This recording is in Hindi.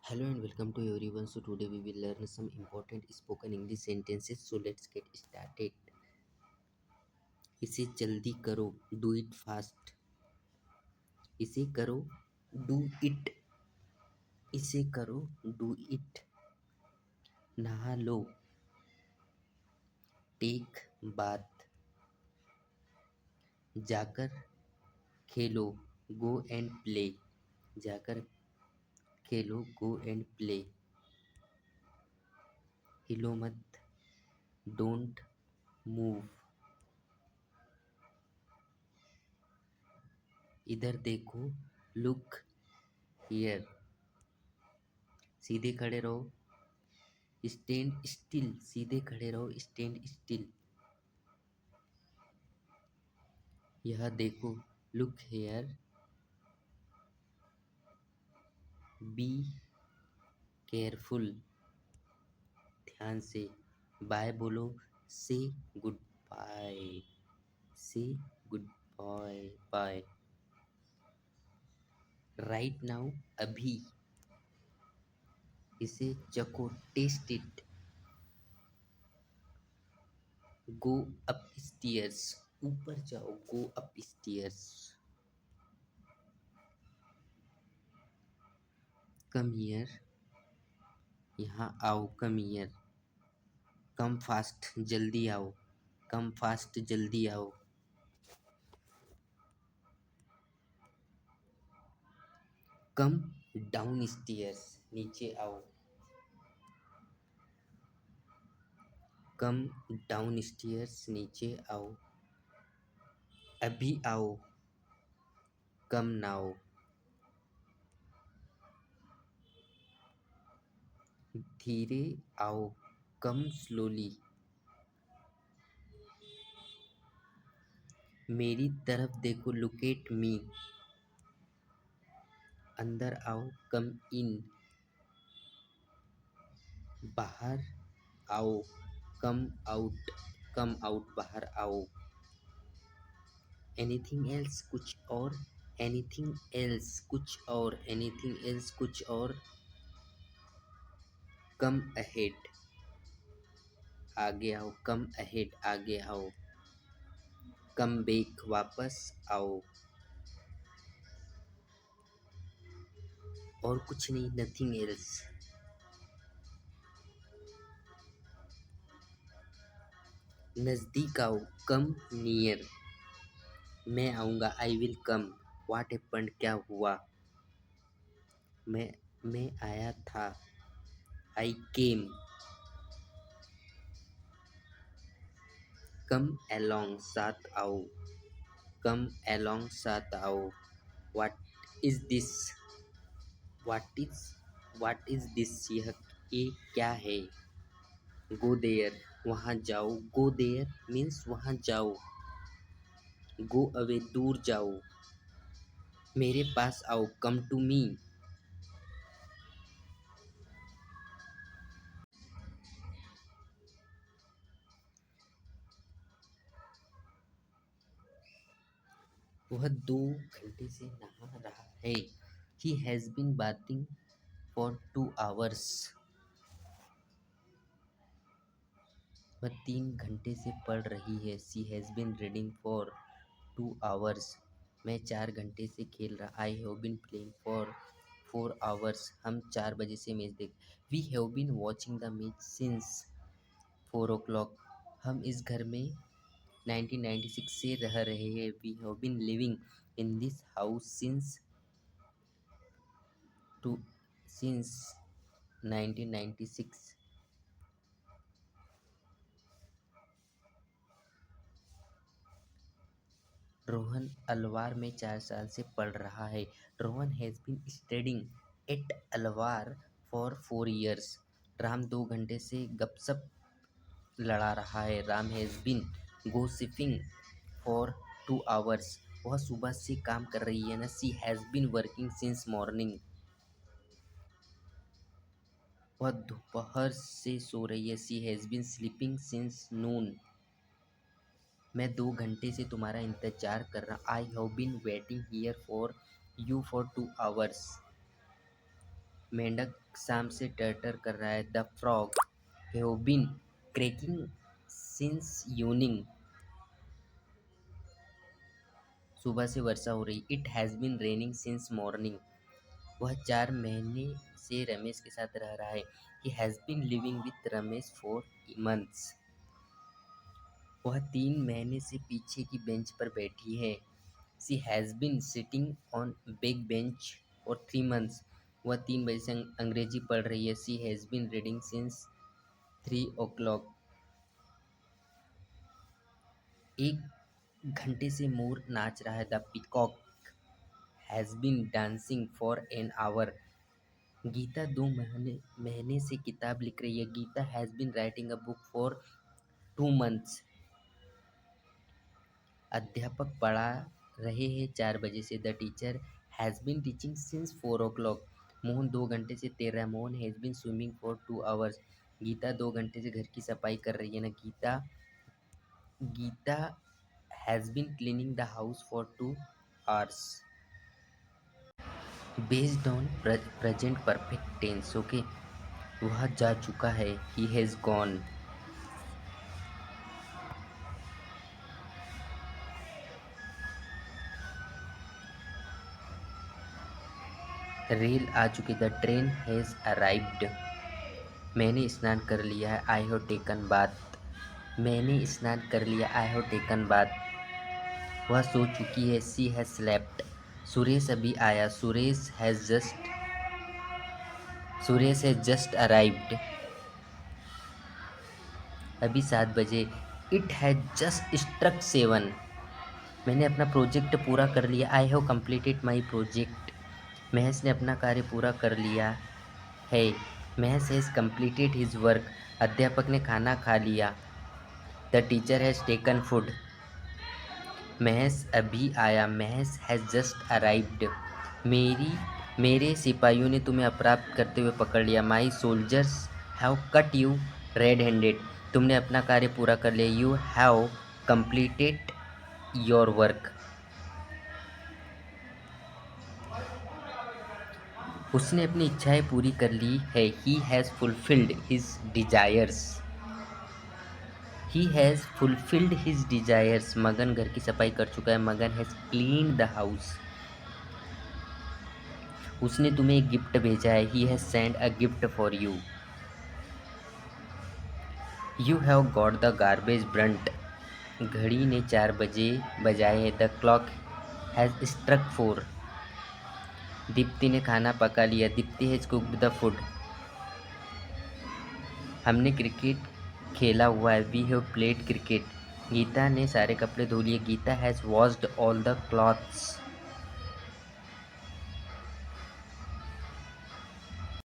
Hello and welcome to everyone. So today we will learn some important spoken English sentences. So let's get started. इसे जल्दी करो. Do it fast. इसे करो. Do it. इसे करो. Do it. नहा लो. Take bath. जाकर खेलो. Go and play. जाकर खेलो. Go and play. हिलो मत. Don't move. इधर देखो. Look here. सीधे खड़े रहो. Stand still. सीधे खड़े रहो. Stand still. यह देखो. Look here. Be careful. ध्यान से. बाय बोलो. Say good bye. Say good bye bye. Right now. अभी. इसे चखो. Taste it. Go up stairs. ऊपर जाओ. Go up stairs. Come here. यहाँ आओ. Come here. Come fast. जल्दी आओ. Come fast. जल्दी आओ. Come down stairs. नीचे आओ. Come down stairs. नीचे आओ. अभी आओ. Come now. धीरे आओ. कम स्लोली. मेरी तरफ देखो. Look at me. अंदर आओ. कम इन. बाहर आओ. Come out. Come out. बाहर आओ. Anything else. कुछ और. Anything else. कुछ और. Anything else. कुछ और. कम अहेड. आगे आओ. कम अहेड. आगे आओ. Come back. वापस आओ. और कुछ नहीं. Nothing else. नज़दीक आओ. Come near. मैं आऊँगा. I will come. What happened. क्या हुआ. मैं आया था. आई केम. कम अलोंग. साथ आओ. Come along. साथ आओ. What is this. What is this. ये क्या है. Go there. वहाँ जाओ. गो देयर मीन्स वहाँ जाओ. Go away. दूर जाओ. मेरे पास आओ. Come to me. वह 2 घंटे से नहा रहा है. He has been bathing for 2 hours. वह 3 घंटे से पढ़ रही है. She has been reading for 2 hours. मैं 4 घंटे से खेल रहा. I have been playing for 4 hours. हम 4 बजे से मैच देख. We have been watching the match since 4 o'clock. हम इस घर में 1996 से रह रहे हैं. We have been living in this house since 1996. Rohan Alvar में 4 साल से पढ़ रहा है. Rohan has been studying at Alwar for 4 years. Ram 2 घंटे से गपशप लड़ा रहा है. Ram has been gossiping for 2 hours. वह सुबह से काम कर रही है ना. She has been working since morning. वह दोपहर से सो रही है. She has been sleeping since noon. मैं 2 घंटे से तुम्हारा इंतजार कर रहा. I have been waiting here for you for 2 hours. मेंढक शाम से टर्टर कर रहा है। The frog have been croaking since evening. सुबह से वर्षा हो रही। It has been raining since morning. वह 4 महीने से रमेश के साथ रह रहा है। He has been living with Ramesh for months. वह 3 महीने से पीछे की बेंच पर बैठी है। She has been sitting on back bench for 3 months। वह 3 बजे से अंग्रेजी पढ़ रही है। She has been reading since 3 o'clock। 1 घंटे से मोर नाच रहा है। The peacock has been dancing for an hour. Geeta 2 महीने से किताब लिख रही है। Geeta has been writing a book for 2 months। अध्यापक पढ़ा रहे हैं 4 बजे से। The teacher has been teaching since 4 o'clock। Mohan 2 घंटे से तैर रहा है। Mohan has been swimming for 2 hours। Gita 2 घंटे से घर की सफाई कर रही है ना। Geeta has been cleaning the house for 2 hours। Based on present perfect tense. Okay, वह जा चुका है। He has gone. रेल आ चुकी। The train has arrived. मैंने स्नान कर लिया है। I have taken bath. मैंने स्नान कर लिया। I have taken bath. वह सो चुकी है। She has slept. सुरेश अभी आया। Suresh has just arrived. अभी 7 बजे। It has just struck 7। मैंने अपना प्रोजेक्ट पूरा कर लिया। I have completed my project. Mahesh ने अपना कार्य पूरा कर लिया है। Mahesh has completed his work. अध्यापक ने खाना खा लिया। The teacher has taken food. Mahesh अभी आया। Mahesh has just arrived. मेरे सिपाहियों ने तुम्हें अपराध करते हुए पकड़ लिया। My soldiers have cut you read handed. तुमने अपना कार्य पूरा कर लिया। You have completed your work. उसने अपनी इच्छाएं पूरी कर ली है। He has fulfilled his desires. He has fulfilled his desires. मगन घर की सफाई कर चुका है। मगन हैज़ क्लीन्ड द हाउस। उसने तुम्हें एक गिफ्ट भेजा है। He has send a gift for you. You have got the garbage burnt. घड़ी ने 4 बजे बजाए हैं। The clock has struck 4। Deepti ने खाना पका लिया। Deepti has cooked the food. हमने क्रिकेट खेला हुआ है। We have played cricket. Geeta ने सारे कपड़े धो लिए। Geeta has washed all the clothes.